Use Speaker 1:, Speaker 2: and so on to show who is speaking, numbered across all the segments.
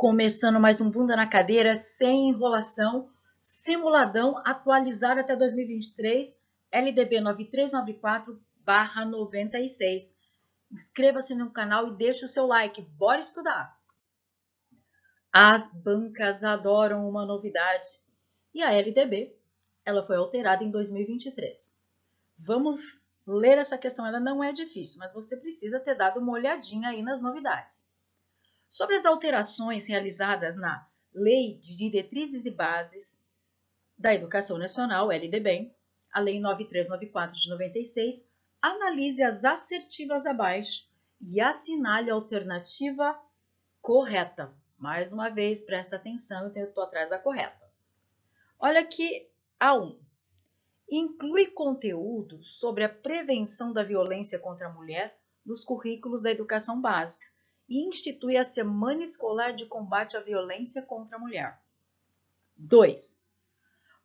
Speaker 1: Começando mais um Bunda na Cadeira, sem enrolação, simuladão atualizado até 2023, LDB 9394/96. Inscreva-se no canal e deixe o seu like. Bora estudar! As bancas adoram uma novidade e a LDB ela foi alterada em 2023. Vamos ler essa questão, ela não é difícil, mas você precisa ter dado uma olhadinha aí nas novidades. Sobre as alterações realizadas na Lei de Diretrizes e Bases da Educação Nacional, LDB, a Lei 9394 de 96, analise as assertivas abaixo e assinale a alternativa correta. Mais uma vez, presta atenção, eu estou atrás da correta. Olha aqui a 1. Inclui conteúdo sobre a prevenção da violência contra a mulher nos currículos da educação básica e institui a Semana Escolar de Combate à Violência contra a Mulher. 2.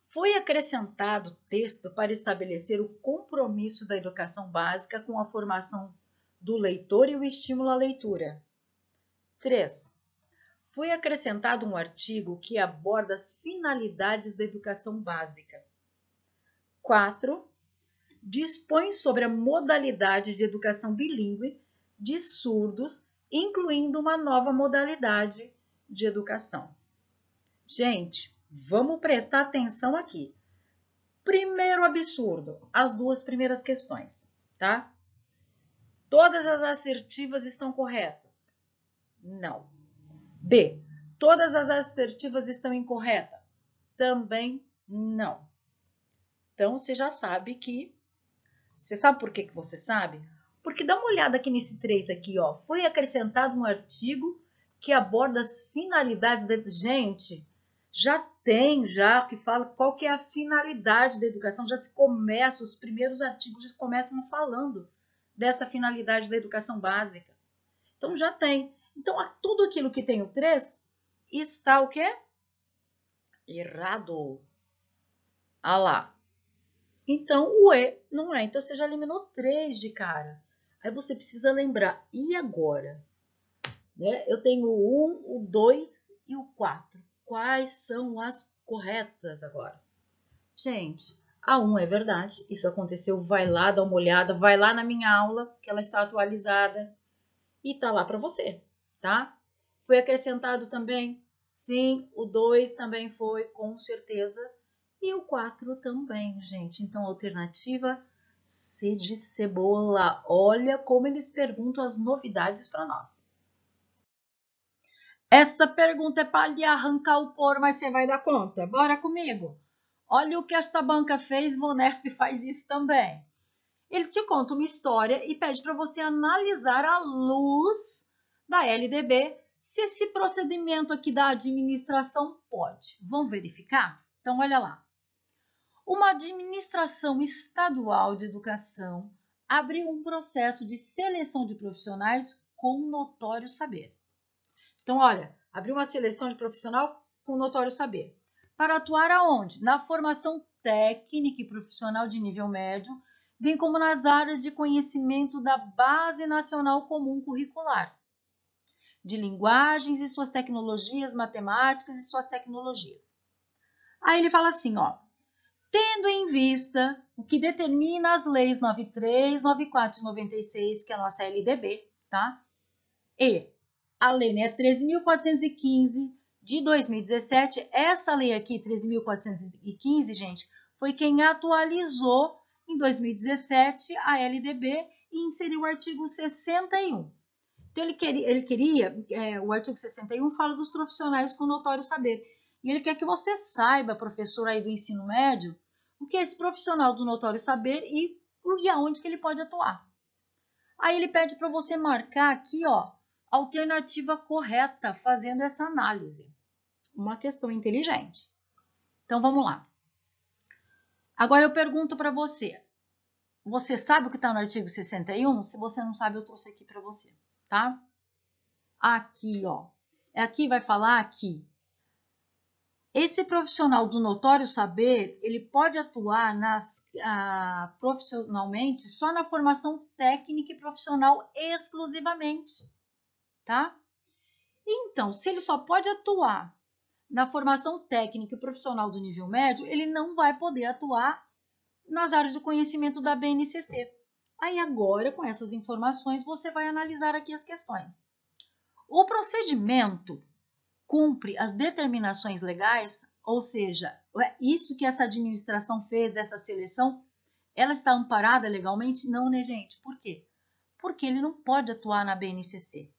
Speaker 1: Foi acrescentado texto para estabelecer o compromisso da educação básica com a formação do leitor e o estímulo à leitura. 3. Foi acrescentado um artigo que aborda as finalidades da educação básica. 4. Dispõe sobre a modalidade de educação bilíngue de surdos, incluindo uma nova modalidade de educação. Gente, vamos prestar atenção aqui. Primeiro absurdo, as duas primeiras questões, tá? Todas as assertivas estão corretas? Não. B. Todas as assertivas estão incorretas? Também não. Então, você já sabe que... Você sabe por que você sabe? Porque dá uma olhada aqui nesse 3 aqui, ó. Foi acrescentado um artigo que aborda as finalidades da... Gente, já que fala qual que é a finalidade da educação. Já se começa, os primeiros artigos já começam falando dessa finalidade da educação básica. Então, já tem. Então, tudo aquilo que tem o 3 está o quê? Errado. Ah lá. Então, o E não é. Então, você já eliminou 3 de cara. Aí você precisa lembrar. E agora? Né? Eu tenho o 1, o 2 e o 4. Quais são as corretas agora? Gente, a 1 é verdade. Isso aconteceu. Vai lá, dá uma olhada. Vai lá na minha aula, que ela está atualizada. E tá lá para você, tá? Foi acrescentado também? Sim, o 2 também foi, com certeza. E o 4 também, gente. Então, a alternativa C de cebola. Olha como eles perguntam as novidades para nós. Essa pergunta é para lhe arrancar o couro, mas você vai dar conta. Bora comigo. Olha o que esta banca fez, Vonesp faz isso também. Ele te conta uma história e pede para você analisar à luz da LDB se esse procedimento aqui da administração pode. Vamos verificar? Então, olha lá. Uma administração estadual de educação abriu um processo de seleção de profissionais com notório saber. Então, olha, abriu uma seleção de profissional com notório saber. Para atuar aonde? Na formação técnica e profissional de nível médio, bem como nas áreas de conhecimento da Base Nacional Comum Curricular, de linguagens e suas tecnologias, matemáticas e suas tecnologias. Aí ele fala assim, ó, tendo em vista o que determina as leis 93, 94 e 96, que é a nossa LDB, tá? E a lei, né, 13.415 de 2017, essa lei aqui, 13.415, gente, foi quem atualizou em 2017 a LDB e inseriu o artigo 61. Então, ele queria o artigo 61 fala dos profissionais com notório saber. E ele quer que você saiba, professor aí do ensino médio, o que é esse profissional do notório saber e aonde que ele pode atuar. Aí ele pede para você marcar aqui, ó, alternativa correta, fazendo essa análise. Uma questão inteligente. Então, vamos lá. Agora eu pergunto para você. Você sabe o que está no artigo 61? Se você não sabe, eu trouxe aqui para você, tá? Aqui, ó. Aqui vai falar aqui. Esse profissional do notório saber, ele pode atuar profissionalmente só na formação técnica e profissional exclusivamente, tá? Então, se ele só pode atuar na formação técnica e profissional do nível médio, ele não vai poder atuar nas áreas de conhecimento da BNCC. Aí agora, com essas informações, você vai analisar aqui as questões. O procedimento cumpre as determinações legais, ou seja, isso que essa administração fez dessa seleção, ela está amparada legalmente? Não, né, gente? Por quê? Porque ele não pode atuar na BNCC,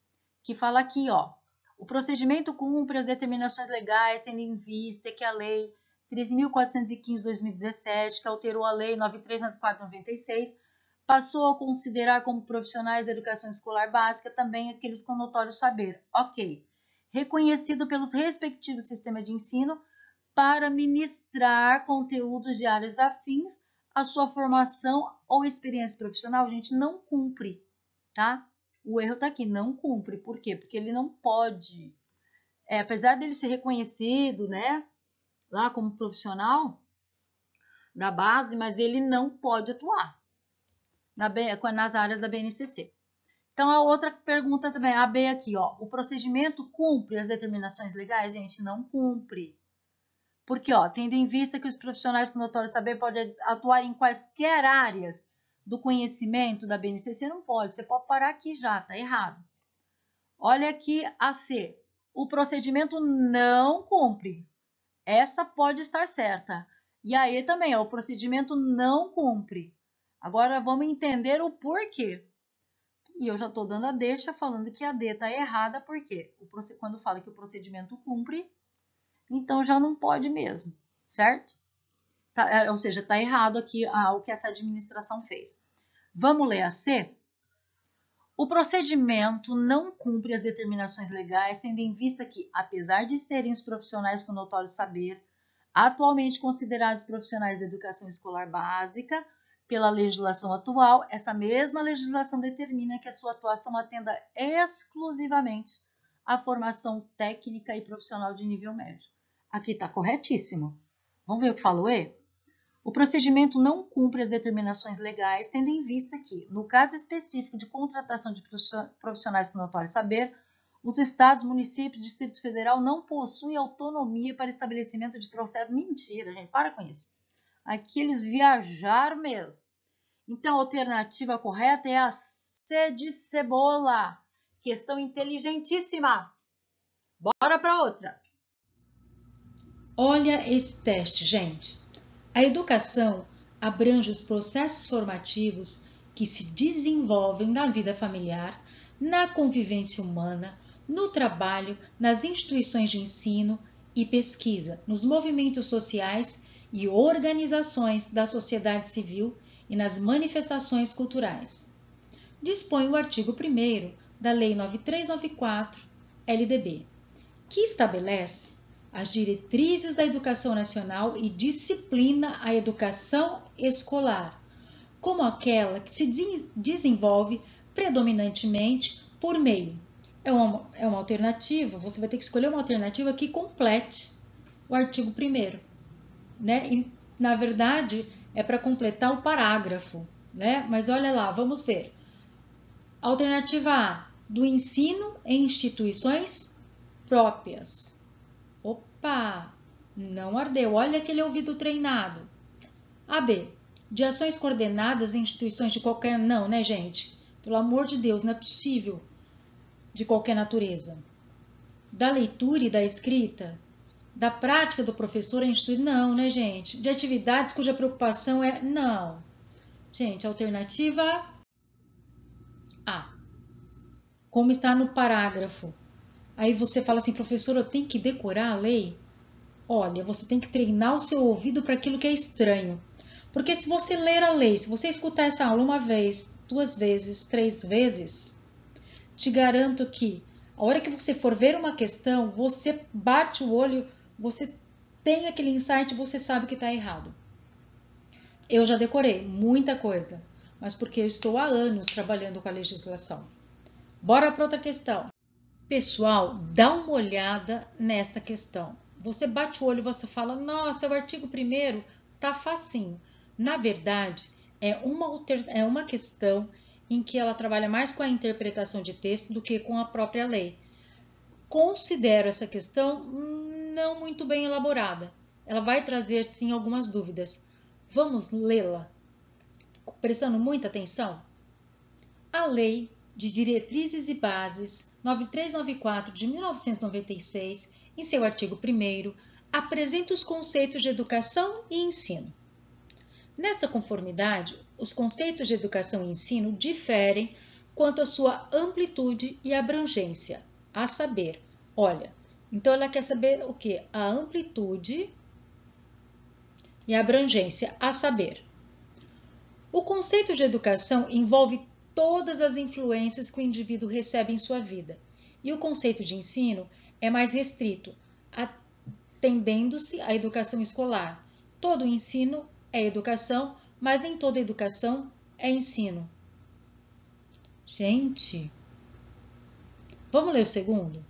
Speaker 1: que fala aqui, ó, o procedimento cumpre as determinações legais, tendo em vista que a Lei 13.415/2017, que alterou a Lei 93.94/96, passou a considerar como profissionais da educação escolar básica também aqueles com notório saber. Ok. Reconhecido pelos respectivos sistemas de ensino para ministrar conteúdos de áreas afins à sua formação ou experiência profissional. Gente, não cumpre, tá? O erro está aqui, não cumpre. Por quê? Porque ele não pode. Apesar dele ser reconhecido, né, lá como profissional da base, mas ele não pode atuar nas áreas da BNCC. Então, a outra pergunta também, a B aqui, ó, o procedimento cumpre as determinações legais? Gente, não cumpre. Porque, ó, tendo em vista que os profissionais com notório saber podem atuar em quaisquer áreas do conhecimento da BNCC, não pode. Você pode parar aqui já, tá errado. Olha aqui a C. O procedimento não cumpre. Essa pode estar certa. E aí também, ó, o procedimento não cumpre. Agora vamos entender o porquê. E eu já estou dando a deixa falando que a D está errada, porque quando fala que o procedimento cumpre, então já não pode mesmo, certo? Ou seja, está errado aqui o que essa administração fez. Vamos ler a C? O procedimento não cumpre as determinações legais, tendo em vista que, apesar de serem os profissionais com notório saber, atualmente considerados profissionais da educação escolar básica, pela legislação atual, essa mesma legislação determina que a sua atuação atenda exclusivamente à formação técnica e profissional de nível médio. Aqui está corretíssimo. Vamos ver o que fala o E? O procedimento não cumpre as determinações legais, tendo em vista que, no caso específico de contratação de profissionais com notório saber, os estados, municípios e Distrito Federal não possuem autonomia para estabelecimento de processo. Mentira, gente, para com isso. Aqui eles viajaram mesmo. Então, a alternativa correta é a C de cebola. Questão inteligentíssima. Bora para outra. Olha esse teste, gente. A educação abrange os processos formativos que se desenvolvem na vida familiar, na convivência humana, no trabalho, nas instituições de ensino e pesquisa, nos movimentos sociais e organizações da sociedade civil e nas manifestações culturais. Dispõe o artigo 1º da Lei 9394, LDB, que estabelece as diretrizes da educação nacional e disciplina a educação escolar, como aquela que se desenvolve predominantemente por meio. É uma alternativa, você vai ter que escolher uma alternativa que complete o artigo 1º, né? E, na verdade, é para completar o parágrafo, né? Mas olha lá, vamos ver. Alternativa A, do ensino em instituições próprias. Opa, não ardeu, olha aquele ouvido treinado. A B, de ações coordenadas em instituições de qualquer... Não, né, gente? Pelo amor de Deus, não é possível de qualquer natureza. Da leitura e da escrita, da prática do professor em instituição, não, né, gente? De atividades cuja preocupação é... Não. Gente, alternativa A. Como está no parágrafo. Aí você fala assim, professor, eu tenho que decorar a lei? Olha, você tem que treinar o seu ouvido para aquilo que é estranho. Porque se você ler a lei, se você escutar essa aula uma vez, 2 vezes, 3 vezes, te garanto que a hora que você for ver uma questão, você bate o olho, você tem aquele insight, você sabe que está errado. Eu já decorei muita coisa, mas porque eu estou há anos trabalhando com a legislação. Bora para outra questão. Pessoal, dá uma olhada nessa questão. Você bate o olho e você fala, nossa, o artigo 1º tá facinho. Na verdade, é uma questão em que ela trabalha mais com a interpretação de texto do que com a própria lei. considero essa questão não muito bem elaborada. Ela vai trazer, sim, algumas dúvidas. Vamos lê-la, prestando muita atenção? A Lei de Diretrizes e Bases 9394 de 1996, em seu artigo 1º, apresenta os conceitos de educação e ensino. Nesta conformidade, os conceitos de educação e ensino diferem quanto à sua amplitude e abrangência, a saber, olha, então ela quer saber o quê? A amplitude e abrangência, a saber. O conceito de educação envolve todas as influências que o indivíduo recebe em sua vida, e o conceito de ensino é mais restrito, atendendo-se à educação escolar. Todo ensino é educação, mas nem toda educação é ensino. Gente, vamos ler o segundo?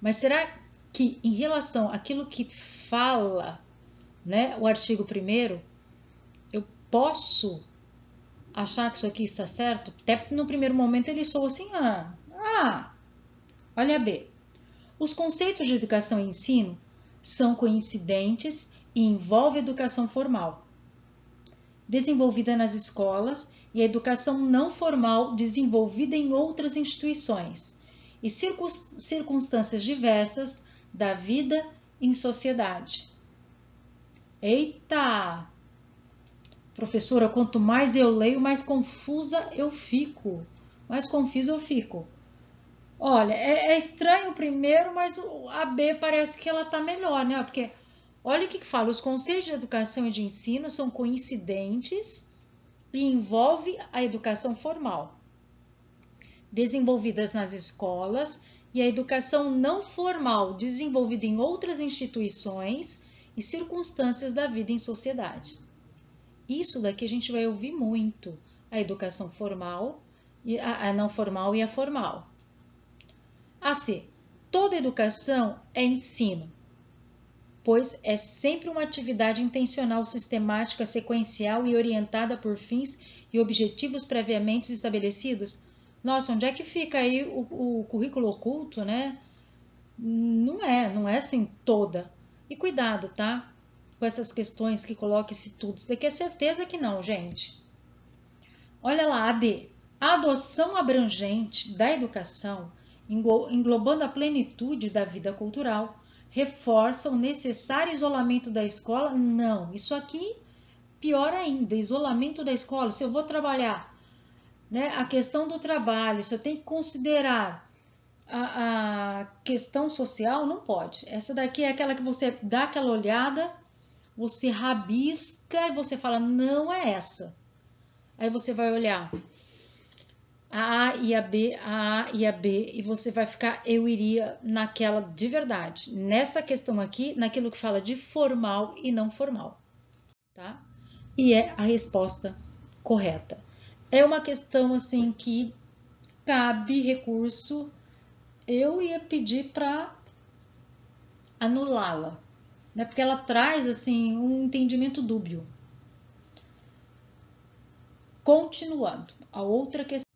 Speaker 1: Mas será que, em relação àquilo que fala, né, o artigo 1º, eu posso achar que isso aqui está certo? Até no primeiro momento ele soa assim, olha B. Os conceitos de educação e ensino são coincidentes e envolvem a educação formal, desenvolvida nas escolas, e a educação não formal, desenvolvida em outras instituições, e circunstâncias diversas da vida em sociedade. Eita! Professora, quanto mais eu leio, mais confusa eu fico. Mais confusa eu fico. Olha, é estranho o primeiro, mas a B parece que ela está melhor, né? Porque olha o que fala. Os conceitos de educação e de ensino são coincidentes e envolvem a educação formal, desenvolvidas nas escolas, e a educação não formal, desenvolvida em outras instituições e circunstâncias da vida em sociedade. Isso daqui a gente vai ouvir muito, a educação formal, a não formal e a formal. A C. Toda educação é ensino, pois é sempre uma atividade intencional, sistemática, sequencial e orientada por fins e objetivos previamente estabelecidos. Nossa, onde é que fica aí o currículo oculto, né? Não é assim toda. E cuidado, tá? Com essas questões que coloca esse tudo. Isso daqui é certeza que não, gente. Olha lá, a D. A adoção abrangente da educação, englobando a plenitude da vida cultural, reforça o necessário isolamento da escola? Não, isso aqui, pior ainda, isolamento da escola. Se eu vou trabalhar, né, a questão do trabalho, se eu tenho que considerar a questão social, não pode. Essa daqui é aquela que você dá aquela olhada, você rabisca e você fala, não é essa. Aí você vai olhar a A e a B, a A e a B, e você vai ficar, eu iria naquela de verdade. Nessa questão aqui, naquilo que fala de formal e não formal, tá? E é a resposta correta. É uma questão assim que cabe recurso, eu ia pedir para anulá-la, né? Porque ela traz assim um entendimento dúbio. Continuando, a outra questão.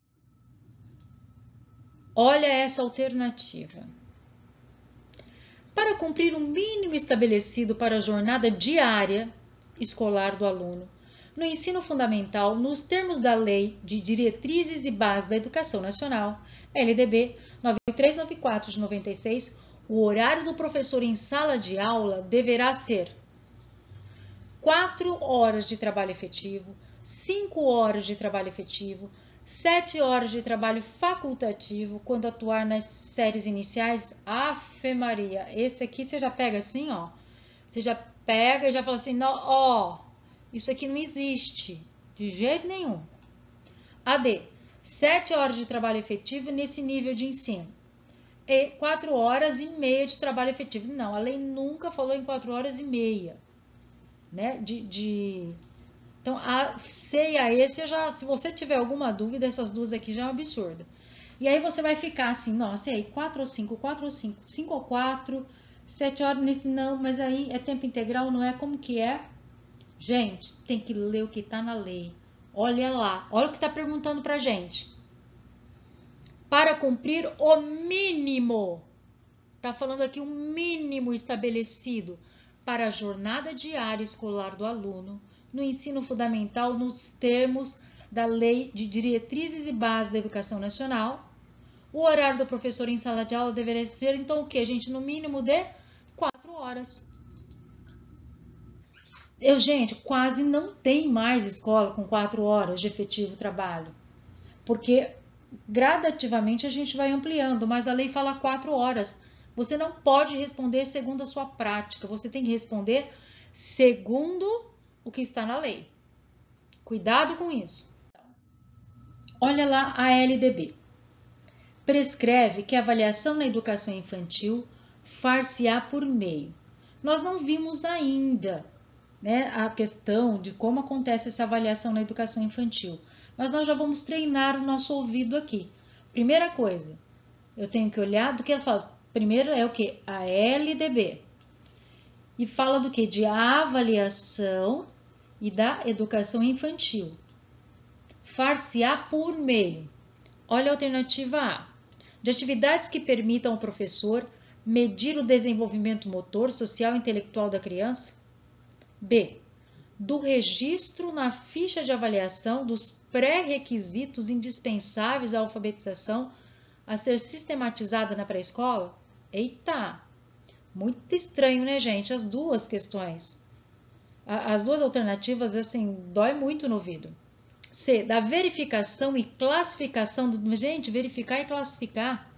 Speaker 1: Olha essa alternativa. Para cumprir o mínimo estabelecido para a jornada diária escolar do aluno, no ensino fundamental, nos termos da Lei de Diretrizes e Bases da Educação Nacional, LDB 9394 de 96, o horário do professor em sala de aula deverá ser 4 horas de trabalho efetivo, 5 horas de trabalho efetivo, 7 horas de trabalho facultativo quando atuar nas séries iniciais. Afe Maria, esse aqui você já pega assim, ó. Você já pega e já fala assim, não, ó, isso aqui não existe, de jeito nenhum. AD, 7 horas de trabalho efetivo nesse nível de ensino. E 4 horas e meia de trabalho efetivo. Não, a lei nunca falou em 4 horas e meia. Né? Então, a C e a E, se você tiver alguma dúvida, essas duas aqui já é um absurdo. E aí você vai ficar assim, nossa, e aí 4 ou 5, 4 ou 5, 5 ou 4, 7 horas nesse não, mas aí é tempo integral, não é? Como que é? Gente, tem que ler o que está na lei. Olha lá, olha o que está perguntando pra gente. Para cumprir o mínimo Está falando aqui um mínimo estabelecido para a jornada diária escolar do aluno no ensino fundamental nos termos da Lei de Diretrizes e Bases da Educação Nacional. O horário do professor em sala de aula deveria ser, então, o quê, gente? No mínimo de 4 horas. Gente, quase não tem mais escola com 4 horas de efetivo trabalho, porque gradativamente a gente vai ampliando, mas a lei fala 4 horas. Você não pode responder segundo a sua prática, você tem que responder segundo o que está na lei. Cuidado com isso. Olha lá a LDB. Prescreve que a avaliação na educação infantil far-se-á por meio. Nós não vimos ainda, né, a questão de como acontece essa avaliação na educação infantil, mas nós já vamos treinar o nosso ouvido aqui. Primeira coisa, eu tenho que olhar do que ela fala. Primeiro é o que? A LDB. E fala do que? De avaliação e da educação infantil. Far-se-á por meio. Olha a alternativa A. De atividades que permitam ao professor medir o desenvolvimento motor, social e intelectual da criança. B. Do registro na ficha de avaliação dos pré-requisitos indispensáveis à alfabetização a ser sistematizada na pré-escola? Eita! Muito estranho, né, gente? As duas questões. As duas alternativas, assim, dói muito no ouvido. C. Da verificação e classificação do... Gente, verificar e classificar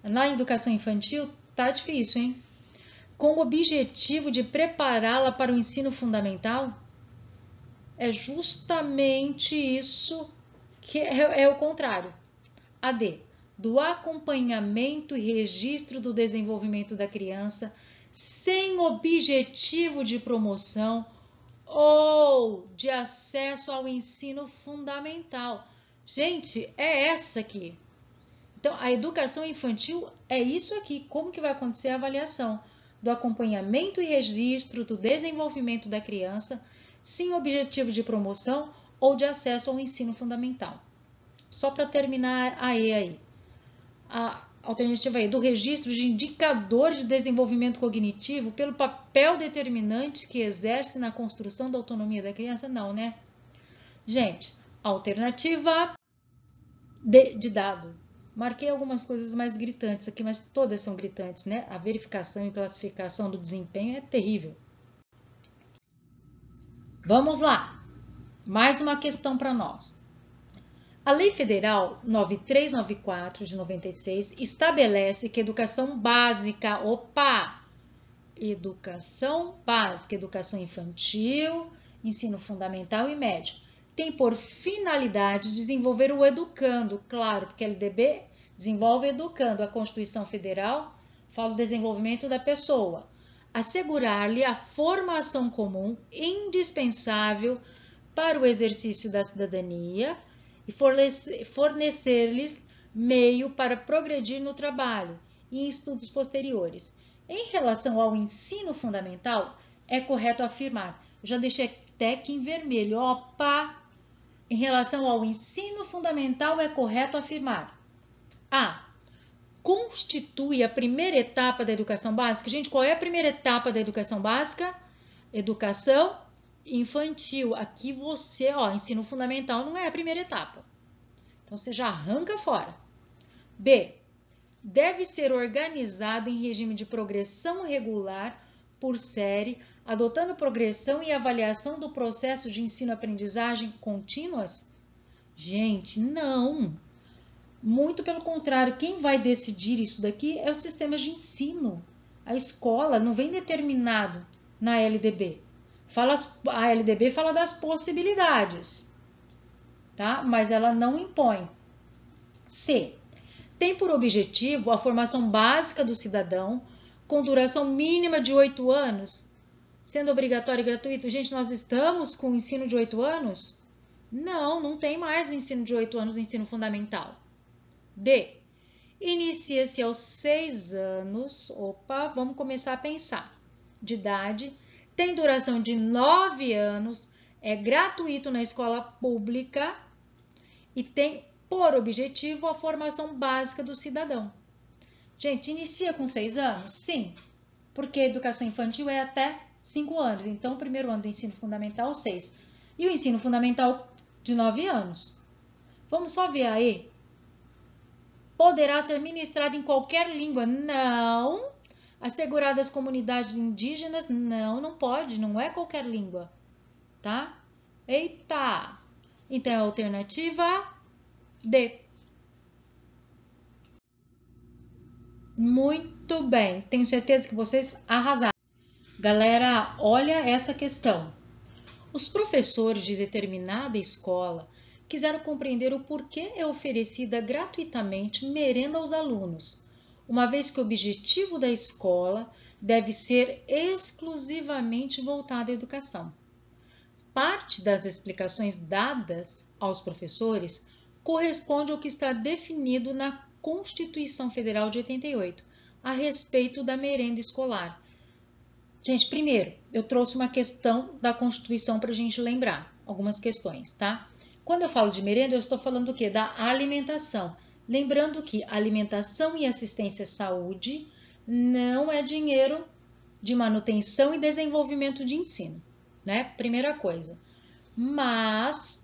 Speaker 1: na educação infantil tá difícil, hein? Com o objetivo de prepará-la para o ensino fundamental? É justamente isso que é o contrário. A D. Do acompanhamento e registro do desenvolvimento da criança sem objetivo de promoção ou de acesso ao ensino fundamental. Gente, é essa aqui. Então, a educação infantil é isso aqui. Como que vai acontecer a avaliação? Do acompanhamento e registro do desenvolvimento da criança sem objetivo de promoção ou de acesso ao ensino fundamental. Só para terminar a E aí. A alternativa E, do registro de indicadores de desenvolvimento cognitivo pelo papel determinante que exerce na construção da autonomia da criança? Não, né? Gente, alternativa D de dado. Marquei algumas coisas mais gritantes aqui, mas todas são gritantes, né? A verificação e classificação do desempenho é terrível. Vamos lá. Mais uma questão para nós. A Lei Federal 9394 de 96 estabelece que educação básica, educação básica, educação infantil, ensino fundamental e médio, tem por finalidade desenvolver o educando, claro, porque a LDB desenvolve educando, a Constituição Federal fala do desenvolvimento da pessoa, assegurar-lhe a formação comum indispensável para o exercício da cidadania e fornecer-lhes meio para progredir no trabalho e em estudos posteriores. Em relação ao ensino fundamental, é correto afirmar, eu já deixei até aqui em vermelho, em relação ao ensino fundamental, é correto afirmar. A. Constitui a primeira etapa da educação básica. Gente, qual é a primeira etapa da educação básica? Educação infantil. Aqui você, ensino fundamental não é a primeira etapa. Então, você já arranca fora. B. Deve ser organizado em regime de progressão regular por série, adotando progressão e avaliação do processo de ensino-aprendizagem contínuas? Gente, não. Muito pelo contrário, quem vai decidir isso daqui é o sistema de ensino. A escola não vem determinado na LDB. A LDB fala das possibilidades, tá? Mas ela não impõe. C. Tem por objetivo a formação básica do cidadão, com duração mínima de 8 anos, sendo obrigatório e gratuito. Gente, nós estamos com o ensino de 8 anos? Não, não tem mais o ensino de 8 anos no ensino fundamental. D. Inicia-se aos 6 anos, vamos começar a pensar, de idade, tem duração de 9 anos, é gratuito na escola pública e tem por objetivo a formação básica do cidadão. Gente, inicia com 6 anos? Sim, porque a educação infantil é até 5 anos. Então, o primeiro ano do ensino fundamental, 6. E o ensino fundamental de 9 anos. Vamos só ver aí. Poderá ser ministrado em qualquer língua? Não. Assegurado às comunidades indígenas? Não, não pode. Não é qualquer língua. Tá? Eita! Então, é a alternativa D. Muito bem. Tenho certeza que vocês arrasaram. Galera, olha essa questão. Os professores de determinada escola quiseram compreender o porquê é oferecida gratuitamente merenda aos alunos, uma vez que o objetivo da escola deve ser exclusivamente voltado à educação. Parte das explicações dadas aos professores corresponde ao que está definido na Constituição Federal de 88, a respeito da merenda escolar. Gente, primeiro, eu trouxe uma questão da Constituição para a gente lembrar, algumas questões, tá? Quando eu falo de merenda, eu estou falando do quê? Da alimentação. Lembrando que alimentação e assistência à saúde não é dinheiro de manutenção e desenvolvimento de ensino, né? Primeira coisa. Mas,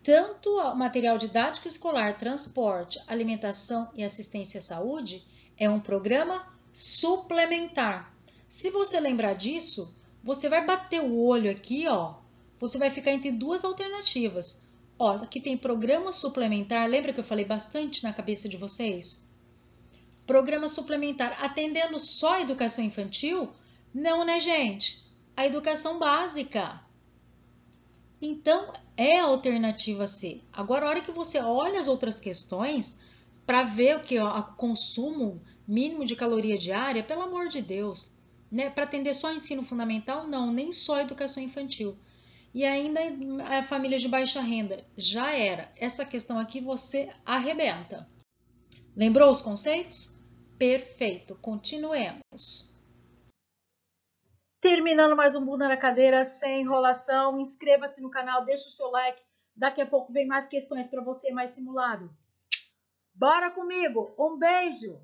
Speaker 1: tanto o material didático escolar, transporte, alimentação e assistência à saúde é um programa suplementar. Se você lembrar disso, você vai bater o olho aqui, ó. Você vai ficar entre duas alternativas. Ó, aqui tem programa suplementar. Lembra que eu falei bastante na cabeça de vocês? Programa suplementar atendendo só a educação infantil? Não, né, gente? A educação básica. Então, é a alternativa C. Agora, a hora que você olha as outras questões, para ver o que o consumo mínimo de caloria diária, pelo amor de Deus, né? Para atender só ensino fundamental, não, nem só educação infantil. E ainda a família de baixa renda, já era. Essa questão aqui você arrebenta. Lembrou os conceitos? Perfeito, continuemos. Terminando mais um Bunda na Cadeira, sem enrolação. Inscreva-se no canal, deixa o seu like. Daqui a pouco vem mais questões para você, mais simulado. Bora comigo! Um beijo!